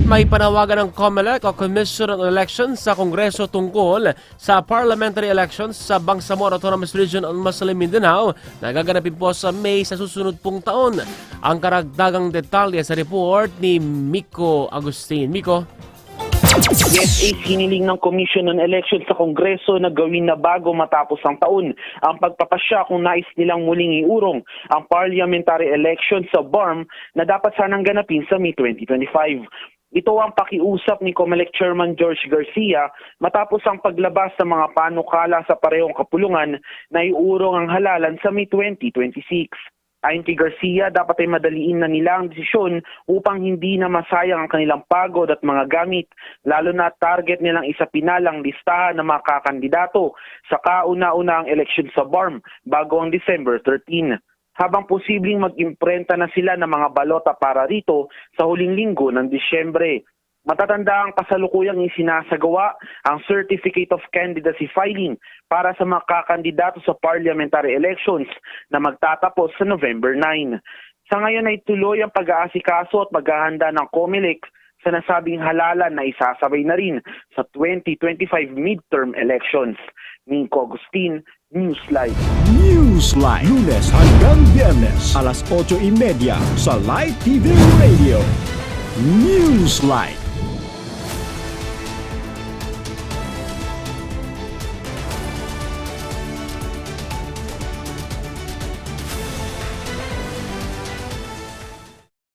May panawagan ng COMELEC o Commission on Elections sa Kongreso tungkol sa parliamentary elections sa Bangsamoro Autonomous Region on Muslim Mindanao na gaganapin po sa May sa susunod pong taon. Ang karagdagang detalye sa report ni Miko Agustin. Miko? Yes, hiniling ng Commission on Elections sa Kongreso na gawin na bago matapos ang taon ang pagpapasya kung nais nilang muling iurong ang parliamentary elections sa BARM na dapat sanang ganapin sa May 2025. Ito ang pakiusap ni COMELEC Chairman George Garcia matapos ang paglabas sa mga panukala sa parehong kapulungan na iurong ang halalan sa May 2026. Ayon kay Garcia, dapat ay madaliin na nila ang desisyon upang hindi na masayang ang kanilang pagod at mga gamit, lalo na target nilang isapinalang listahan ng mga kakandidato sa kauna-unahang eleksyon sa BARM bago ang December 13. Habang posibleng mag-imprenta na sila ng mga balota para rito sa huling linggo ng Disyembre. Matatanda ang kasalukuyang isinasagawa ang Certificate of Candidacy filing para sa mga kakandidato sa parliamentary elections na magtatapos sa November 9. Sa ngayon ay tuloy ang pag-aasikaso at maghahanda ng COMELEC sa nasabing halalan na isasabay na rin sa 2025 midterm elections. Miko Agustin, Newsline. Newsline. Lunes hanggang Biyernes, alas 8:30 sa Light TV Radio. Newsline.